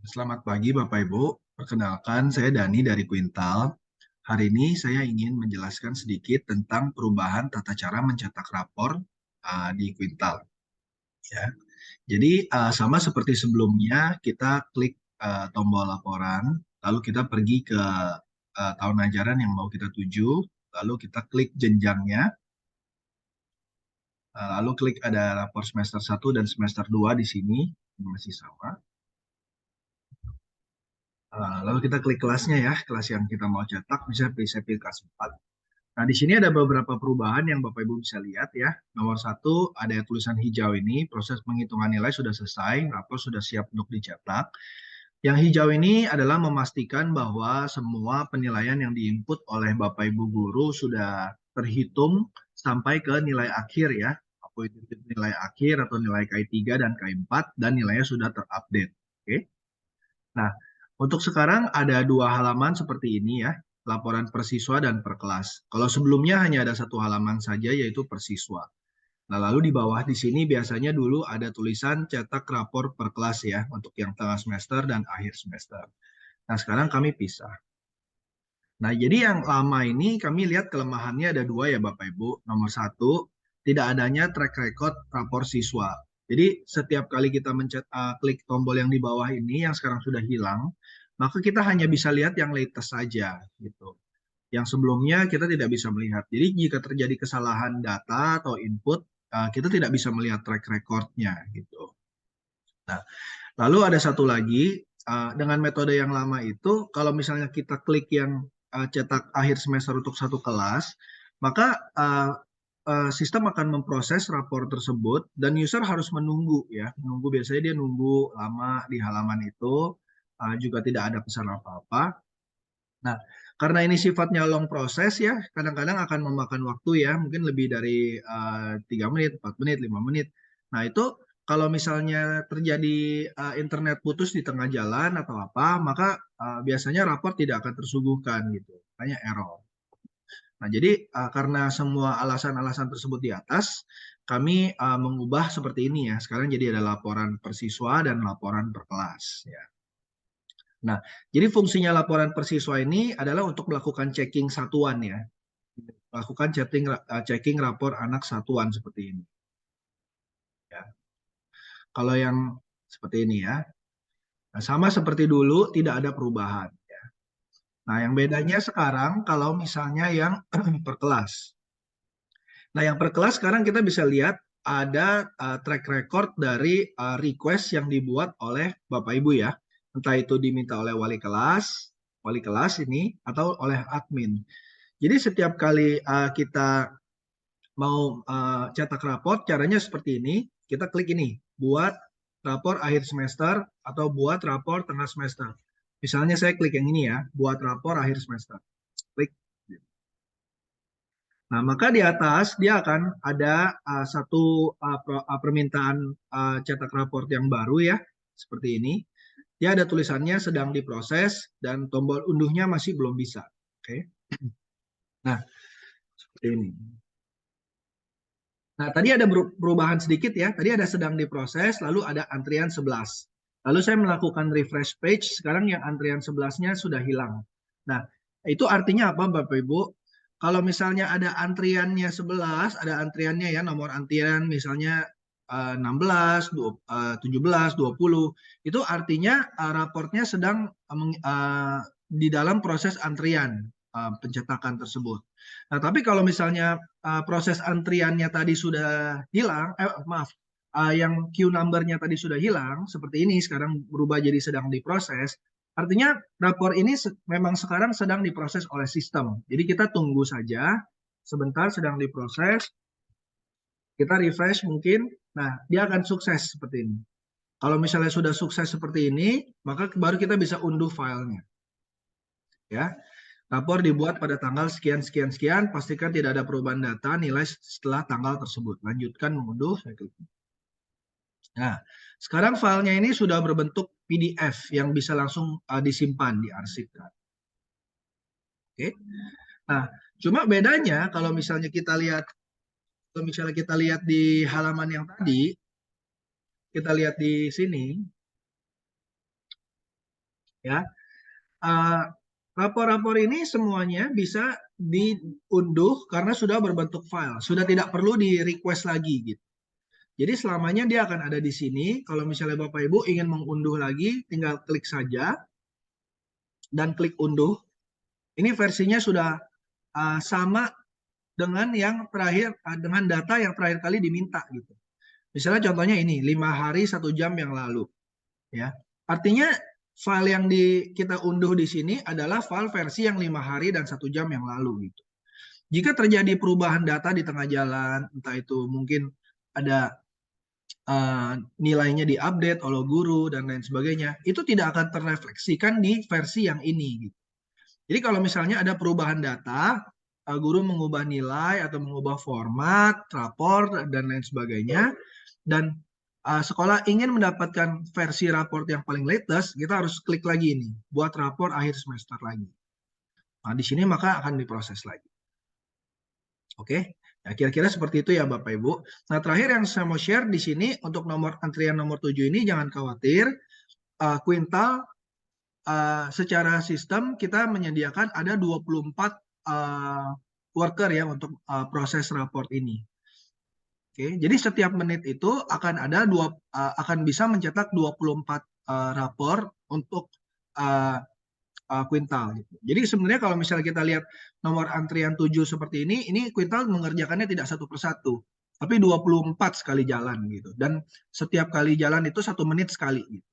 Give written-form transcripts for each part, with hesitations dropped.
Selamat pagi Bapak Ibu. Perkenalkan saya Dani dari Quintal. Hari ini saya ingin menjelaskan sedikit tentang perubahan tata cara mencetak rapor di Quintal. Ya. Jadi sama seperti sebelumnya kita klik tombol laporan, lalu kita pergi ke tahun ajaran yang mau kita tuju, lalu kita klik jenjangnya, lalu klik ada rapor semester 1 dan semester 2 di sini, ini masih sama. Lalu kita klik kelasnya ya, kelas yang kita mau cetak, bisa saya pilih kelas 4. Nah, di sini ada beberapa perubahan yang Bapak Ibu bisa lihat ya. Nomor satu, ada tulisan hijau ini, proses penghitungan nilai sudah selesai, rapor sudah siap untuk dicetak. Yang hijau ini adalah memastikan bahwa semua penilaian yang diinput oleh Bapak Ibu guru sudah terhitung sampai ke nilai akhir ya. Apa itu nilai akhir atau nilai KI3 dan KI4 dan nilainya sudah terupdate. Oke. Nah, untuk sekarang ada dua halaman seperti ini ya, laporan per siswa dan per kelas. Kalau sebelumnya hanya ada satu halaman saja yaitu per siswa. Nah, lalu di bawah di sini biasanya dulu ada tulisan cetak rapor per kelas ya, untuk yang tengah semester dan akhir semester. Nah, sekarang kami pisah. Nah, jadi yang lama ini kami lihat kelemahannya ada dua ya Bapak Ibu. Nomor satu, tidak adanya track record rapor siswa. Jadi setiap kali kita klik tombol yang di bawah ini yang sekarang sudah hilang, maka kita hanya bisa lihat yang latest saja gitu. Yang sebelumnya kita tidak bisa melihat. Jadi jika terjadi kesalahan data atau input, kita tidak bisa melihat track recordnya gitu. Nah, lalu ada satu lagi, dengan metode yang lama itu, kalau misalnya kita klik yang cetak akhir semester untuk satu kelas, maka sistem akan memproses rapor tersebut dan user harus menunggu ya, menunggu biasanya dia nunggu lama di halaman itu, juga tidak ada pesan apa-apa. Nah, karena ini sifatnya long proses ya, kadang-kadang akan memakan waktu ya, mungkin lebih dari 3 menit, 4 menit, 5 menit. Nah, itu kalau misalnya terjadi internet putus di tengah jalan atau apa, maka biasanya rapor tidak akan tersuguhkan gitu, hanya error. Nah, jadi karena semua alasan-alasan tersebut di atas, kami mengubah seperti ini ya. Sekarang jadi ada laporan per siswa dan laporan per kelas ya. Nah, jadi fungsinya laporan per siswa ini adalah untuk melakukan checking satuan ya. Melakukan checking rapor anak satuan seperti ini ya. Kalau yang seperti ini ya. Nah, sama seperti dulu tidak ada perubahan ya. Nah, yang bedanya sekarang kalau misalnya yang per kelas. Nah, yang per kelas sekarang kita bisa lihat ada track record dari request yang dibuat oleh Bapak Ibu ya. Entah itu diminta oleh wali kelas ini atau oleh admin. Jadi setiap kali kita mau cetak raport, caranya seperti ini. Kita klik ini, buat rapor akhir semester atau buat rapor tengah semester. Misalnya saya klik yang ini ya, buat rapor akhir semester. Klik. Nah, maka di atas dia akan ada satu permintaan cetak raport yang baru ya, seperti ini. Dia ada tulisannya sedang diproses dan tombol unduhnya masih belum bisa. Oke. Nah, seperti ini. Nah, tadi ada perubahan sedikit ya. Tadi ada sedang diproses, lalu ada antrian 11. Lalu saya melakukan refresh page, sekarang yang antrian 11-nya sudah hilang. Nah, itu artinya apa Bapak Ibu? Kalau misalnya ada antriannya 11, ada antriannya ya, nomor antrian misalnya 16, 17, 20, itu artinya raportnya sedang di dalam proses antrian pencetakan tersebut. Nah, tapi kalau misalnya proses antriannya tadi sudah hilang, maaf, yang queue number-nya tadi sudah hilang, seperti ini sekarang berubah jadi sedang diproses, artinya rapor ini memang sekarang sedang diproses oleh sistem. Jadi kita tunggu saja, sebentar sedang diproses, kita refresh mungkin, nah dia akan sukses seperti ini. Kalau misalnya sudah sukses seperti ini, maka baru kita bisa unduh filenya. Ya, rapor dibuat pada tanggal sekian sekian sekian, pastikan tidak ada perubahan data nilai setelah tanggal tersebut. Lanjutkan mengunduh, saya klik. Nah, sekarang filenya ini sudah berbentuk PDF yang bisa langsung disimpan, diarsipkan. Oke. Nah, cuma bedanya kalau misalnya kita lihat di halaman yang tadi, kita lihat di sini, ya. Eh, Rapor-rapor ini semuanya bisa diunduh karena sudah berbentuk file, sudah tidak perlu di request lagi gitu. Jadi selamanya dia akan ada di sini. Kalau misalnya Bapak Ibu ingin mengunduh lagi, tinggal klik saja dan klik unduh. Ini versinya sudah sama dengan yang terakhir, dengan data yang terakhir kali diminta gitu. Misalnya contohnya ini 5 hari 1 jam yang lalu, ya. Artinya file yang kita unduh di sini adalah file versi yang 5 hari dan 1 jam yang lalu gitu. Jika terjadi perubahan data di tengah jalan, entah itu mungkin ada nilainya diupdate oleh guru dan lain sebagainya, itu tidak akan terrefleksikan di versi yang ini gitu. Jadi kalau misalnya ada perubahan data, guru mengubah nilai atau mengubah format, rapor, dan lain sebagainya, dan sekolah ingin mendapatkan versi raport yang paling latest, kita harus klik lagi ini, buat rapor akhir semester lagi. Nah, di sini maka akan diproses lagi. Oke, nah, kira-kira seperti itu ya Bapak Ibu. Nah, terakhir yang saya mau share di sini untuk nomor antrian nomor 7 ini, jangan khawatir, kuintal secara sistem kita menyediakan ada 24 worker ya untuk proses raport ini. Oke, jadi setiap menit itu akan bisa mencetak 24 rapor untuk kuintal gitu. Jadi sebenarnya kalau misalnya kita lihat nomor antrian 7 seperti ini kuintal mengerjakannya tidak satu persatu, tapi 24 sekali jalan gitu. Dan setiap kali jalan itu 1 menit sekali gitu.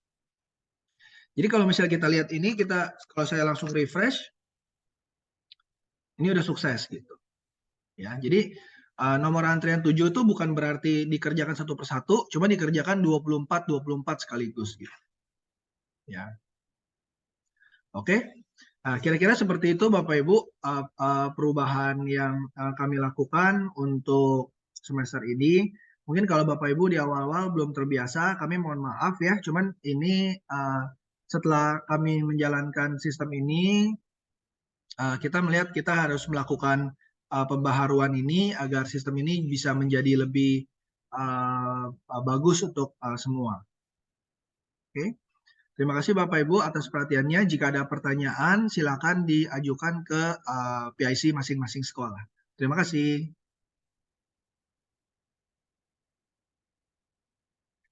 Jadi kalau misalnya kita lihat ini, kalau saya langsung refresh, ini udah sukses gitu. Ya, jadi nomor antrian 7 itu bukan berarti dikerjakan satu persatu, cuma dikerjakan 24 sekaligus gitu. Ya. Oke. Nah, kira-kira seperti itu Bapak Ibu perubahan yang kami lakukan untuk semester ini. Mungkin kalau Bapak Ibu di awal-awal belum terbiasa, kami mohon maaf ya. Cuman ini setelah kami menjalankan sistem ini, kita melihat kita harus melakukan pembaharuan ini agar sistem ini bisa menjadi lebih bagus untuk semua. Oke. Terima kasih Bapak Ibu atas perhatiannya. Jika ada pertanyaan, silakan diajukan ke PIC masing-masing sekolah. Terima kasih.